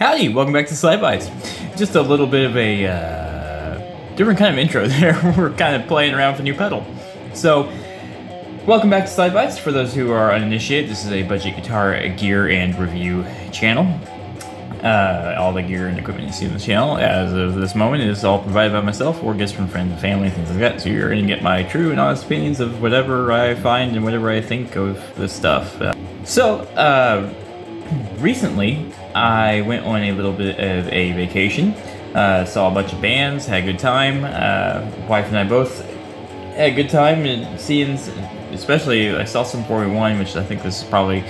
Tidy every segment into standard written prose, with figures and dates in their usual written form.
Howdy, welcome back to SlydeBytes. Just a little bit of a different kind of intro there. We're kind of playing around with a new pedal. So, welcome back to SlydeBytes. For those who are uninitiated, this is a budget guitar gear and review channel. All the gear and equipment you see on the channel, as of this moment, is all provided by myself or gifts from friends and family and things like that. So you're going to get my true and honest opinions of whatever I find and whatever I think of this stuff. Recently, I went on a little bit of a vacation, saw a bunch of bands, had a good time. Wife and I both had a good time, and seeing, especially, I saw some 41, which I think this is probably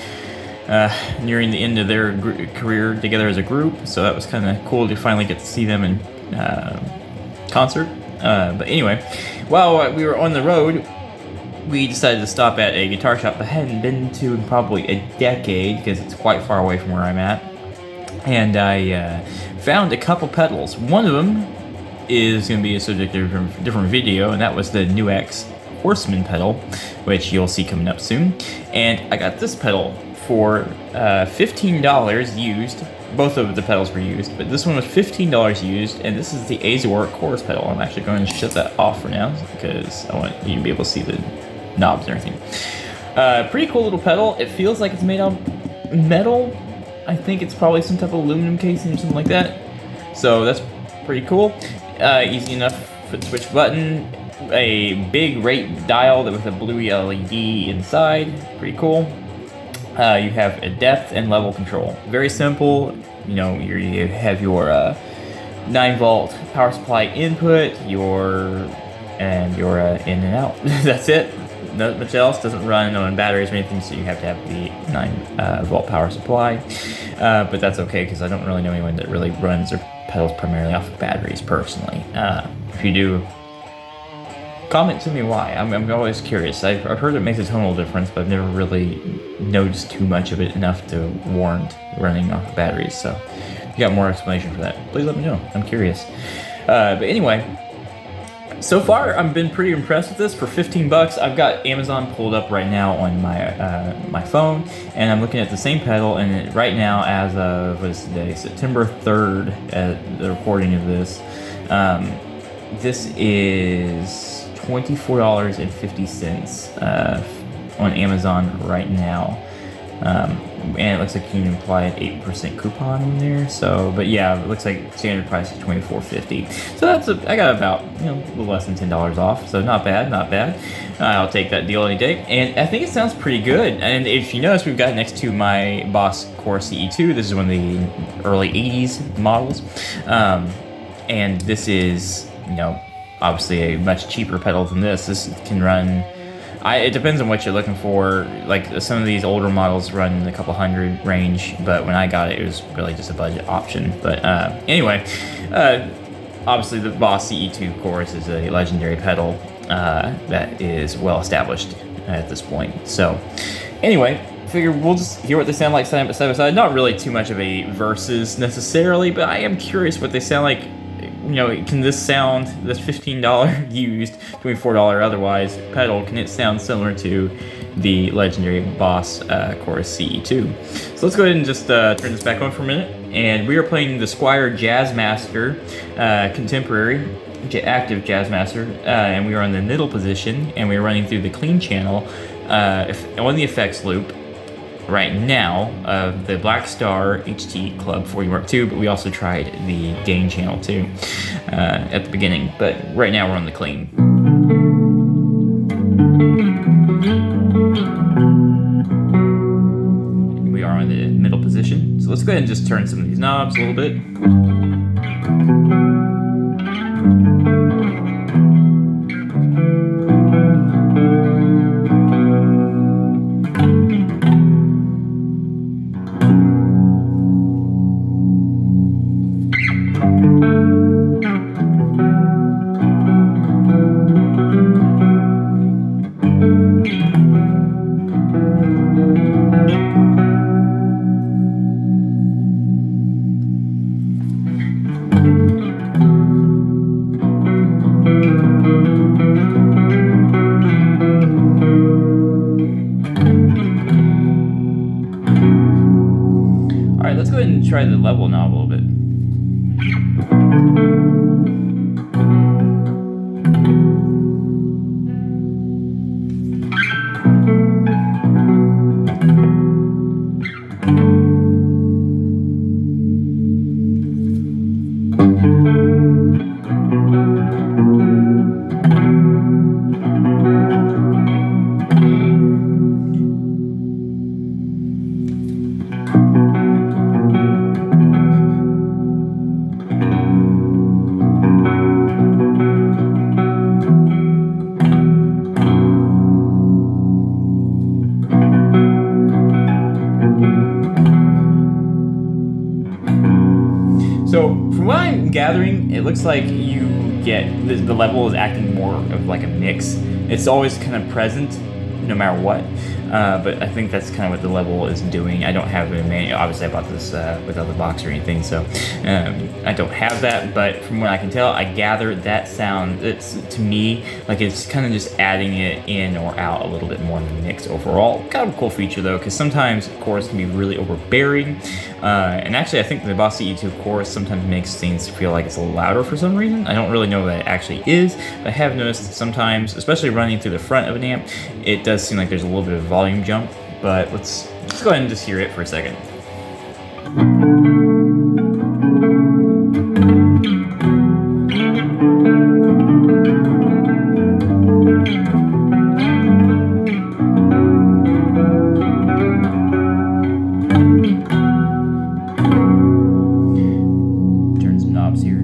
nearing the end of their career together as a group, so that was kind of cool to finally get to see them in concert. But anyway, while we were on the road, we decided to stop at a guitar shop I hadn't been to in probably a decade because it's quite far away from where I'm at. And I found a couple pedals. One of them is going to be a subject of a different video, and that was the NUX Horseman pedal, which you'll see coming up soon. And I got this pedal for $15 used. Both of the pedals were used, but this one was $15 used, and this is the AZOR Chorus pedal. I'm actually going to shut that off for now because I want you to be able to see the knobs and everything. Pretty cool little pedal. It feels like it's made of metal. I think it's probably some type of aluminum casing or something like that. So that's pretty cool. Easy enough for the switch button. A big rate dial with a blue LED inside. Pretty cool. You have a depth and level control. Very simple. You know, you have your 9-volt power supply input, your in and out. That's it. Not much else. Doesn't run on batteries or anything, so you have to have the 9-volt power supply. But that's okay because I don't really know anyone that really runs their pedals primarily off of batteries personally. If you do, comment to me why. I'm always curious. I've heard it makes a tonal difference, but I've never really noticed too much of it enough to warrant running off of batteries. So if you got more explanation for that, please let me know. I'm curious. But anyway, so far I've been pretty impressed with this. For 15 bucks, I've got Amazon pulled up right now on my my phone, and I'm looking at the same pedal. And right now, as of what is today, September 3rd, at the recording of this, this is $24.50 on Amazon right now. And it looks like you can apply an 8% coupon in there. So, but yeah, it looks like standard price is $24.50. So that's I got about a little less than $10 off. So not bad, not bad. I'll take that deal any day. And I think it sounds pretty good. And if you notice, we've got next to my Boss Core CE-2. This is one of the early '80s models, and this is obviously a much cheaper pedal than this. This can run. It depends on what you're looking for. Like some of these older models run in a couple hundred range, but when I got it, it was really just a budget option. But anyway, obviously the Boss CE-2 chorus is a legendary pedal that is well established at this point. So anyway, figure we'll just hear what they sound like side by side. Not really too much of a versus necessarily, but I am curious what they sound like. You know, can this sound, this $15 used, $24 otherwise pedal, can it sound similar to the legendary Boss chorus CE-2? So let's go ahead and just turn this back on for a minute. And we are playing the Squier Jazzmaster Contemporary Active Jazzmaster, and we are on the middle position, and we are running through the clean channel on the effects loop right now of the Blackstar HT Club 40 Mark II, but we also tried the gain channel too at the beginning, but right now we're on the clean. We are on the middle position, so let's go ahead and just turn some of these knobs a little bit. Let's go ahead and try the level knob a little bit. So from what I'm gathering, it looks like you get the level is acting more of like a mix. It's always kind of present no matter what, but I think that's kind of what the level is doing. I don't have a manual. Obviously I bought this without the box or anything, so I don't have that, but from what I can tell, I gather that sound, it's to me like it's kind of just adding it in or out a little bit more in the mix overall. Kind of a cool feature though, because sometimes chorus can be really overbearing, and actually I think the Boss CE-2 chorus sometimes makes things feel like it's a little louder for some reason. I don't really know what it actually is, but I have noticed that sometimes, especially running through the front of an amp, it does seem like there's a little bit of volume jump, but let's go ahead and just hear it for a second. Turn some knobs here.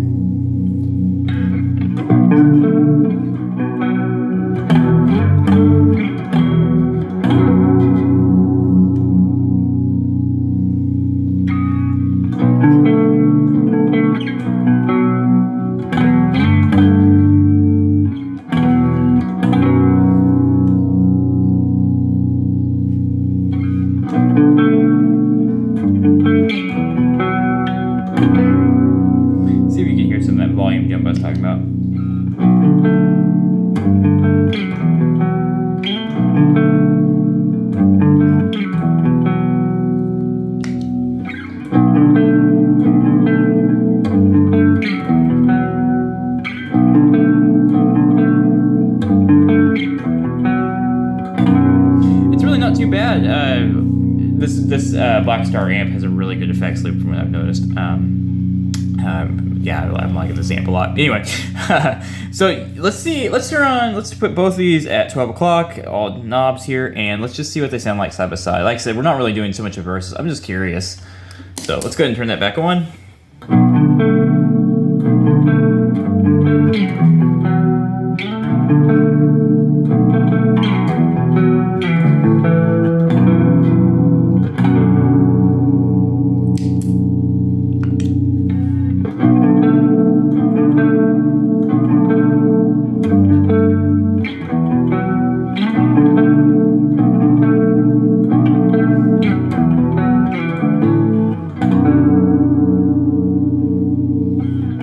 See if you can hear some of that volume jump I was talking about. It's really not too bad. This Blackstar amp has a really good effects loop from what I've noticed. Yeah, I'm liking this amp a lot. Anyway, so let's put both of these at 12 o'clock, all knobs here, and let's just see what they sound like side by side. Like I said, we're not really doing so much of verses. I'm just curious. So let's go ahead and turn that back on.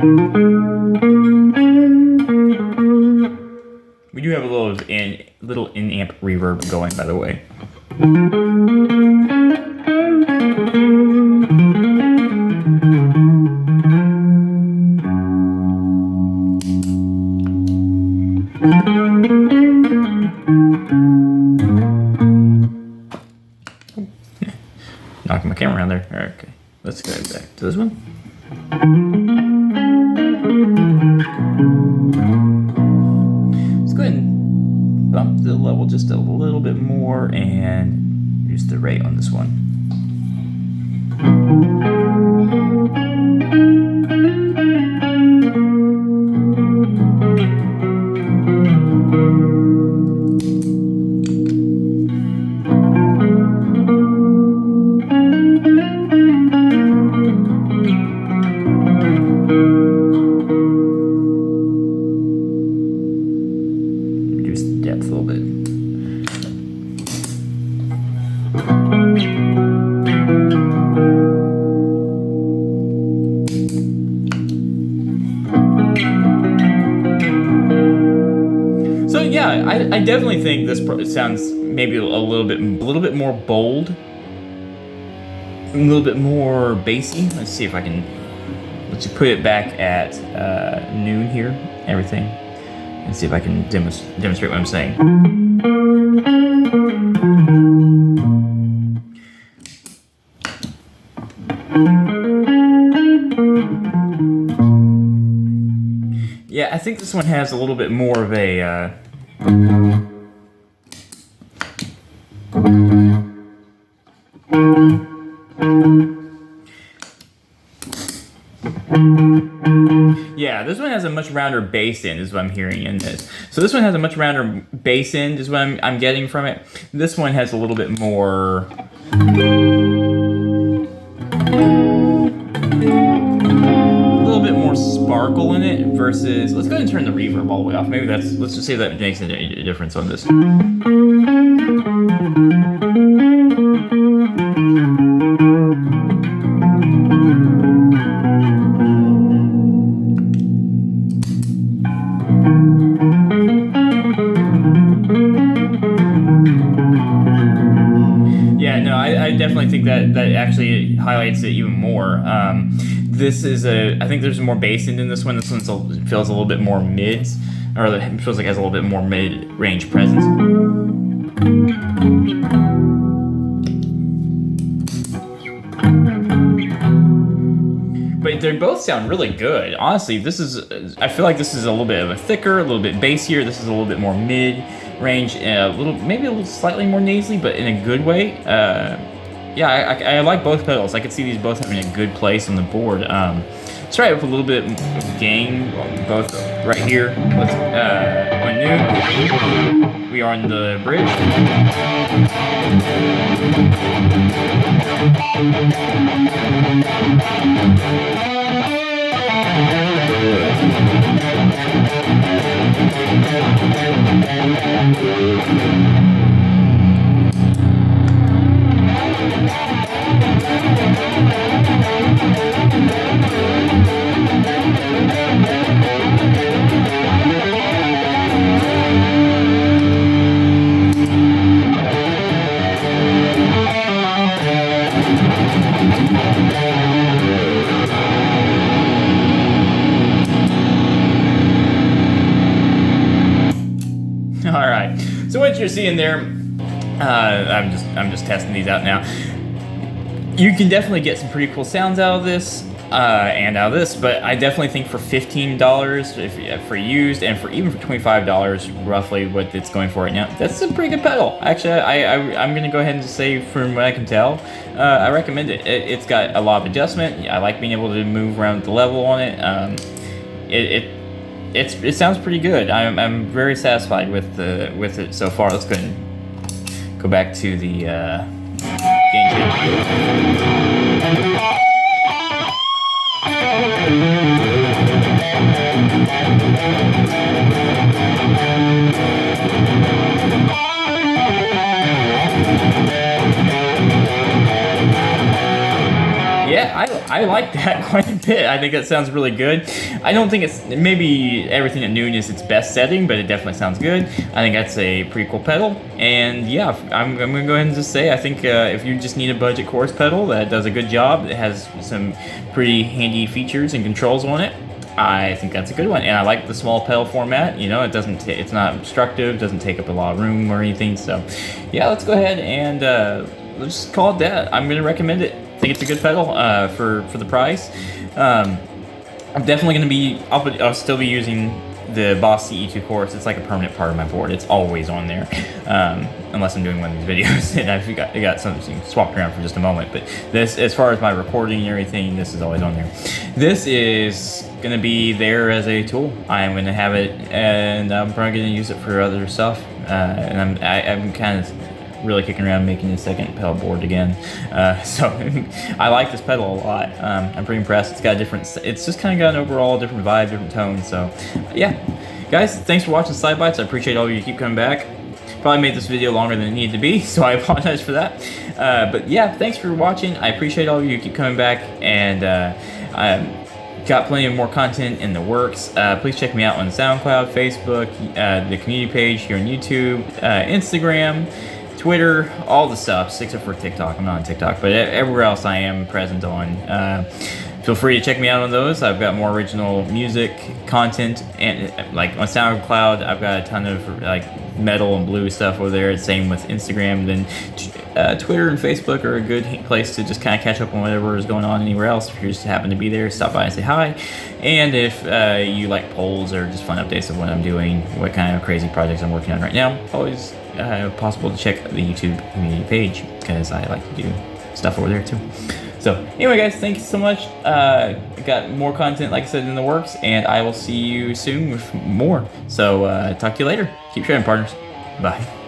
We do have a little in-amp reverb going, by the way. Knocking my camera around there. Alright, okay. Let's go back to this one. Let's go ahead and bump the level just a little bit more and use the rate on this one. I definitely think this sounds maybe a little bit more bold, a little bit more bassy. Let's see if I can. Let's put it back at noon here, everything, and see if I can demonstrate what I'm saying. Yeah, I think this one has a little bit more of a. Yeah, this one has a much rounder bass end, is what I'm hearing in this. So this one has a much rounder bass end, is what I'm getting from it. This one has a little bit more. Sparkle in it versus, let's go ahead and turn the reverb all the way off. Maybe let's just say that makes a difference on this. Yeah, no, I definitely think that actually highlights it even more. This is I think there's more bass in this one. This one feels a little bit more mids, or it feels like it has a little bit more mid-range presence. But they both sound really good. Honestly, I feel like this is a little bit of a thicker, a little bit bassier. This is a little bit more mid-range, maybe a little slightly more nasally, but in a good way. Yeah, I like both pedals. I could see these both having a good place on the board. Let's try it with a little bit of gain, both right here. Let's on new. We are on the bridge. All right. So what you're seeing there, I'm just testing these out now. You can definitely get some pretty cool sounds out of this and out of this, but I definitely think for $15 for used, and even for $25 roughly what it's going for right now, that's a pretty good pedal. Actually, I'm gonna go ahead and just say, from what I can tell, I recommend it. It's got a lot of adjustment. I like being able to move around the level on it. It sounds pretty good. I'm very satisfied with it so far. Let's go ahead and go back to the gain table. Yeah, I like that quite a bit. I think that sounds really good. I don't think it's maybe everything at noon is its best setting, but it definitely sounds good. I think that's a pretty cool pedal. And yeah, I'm gonna go ahead and just say I think if you just need a budget chorus pedal that does a good job, it has some pretty handy features and controls on it, I think that's a good one. And I like the small pedal format. You know, it's not obstructive, doesn't take up a lot of room or anything. So yeah, let's go ahead and let's just call it that. I'm gonna recommend it. I think it's a good pedal for the price. I'm definitely gonna be. I'll still be using the Boss CE-2 chorus. It's like a permanent part of my board. It's always on there, unless I'm doing one of these videos and I've got something swapped around for just a moment. But this, as far as my recording and everything, this is always on there. This is gonna be there as a tool. I'm gonna have it, and I'm probably gonna use it for other stuff. And I'm kind of really kicking around making a second pedal board again. So I like this pedal a lot. I'm pretty impressed. It's got a different, it's just kind of got an overall different vibe, different tone. So yeah, guys, thanks for watching SlydeBytes. I appreciate all of you keep coming back. Probably made this video longer than it needed to be, so I apologize for that. But yeah, thanks for watching. I appreciate all of you keep coming back, and got plenty of more content in the works. Please check me out on SoundCloud, Facebook, the community page here on YouTube, Instagram, Twitter, all the stuff, except for TikTok. I'm not on TikTok, but everywhere else I am present on. Feel free to check me out on those. I've got more original music content, and like on SoundCloud, I've got a ton of like metal and blue stuff over there. Same with Instagram. Then Twitter and Facebook are a good place to just kind of catch up on whatever is going on anywhere else. If you just happen to be there, stop by and say hi. And if you like polls or just fun updates of what I'm doing, what kind of crazy projects I'm working on right now, always possible to check the YouTube community page, because I like to do stuff over there too. So anyway, guys, thank you so much. Got more content, like I said, in the works, and I will see you soon with more. So talk to you later. Keep shredding, partners. Bye.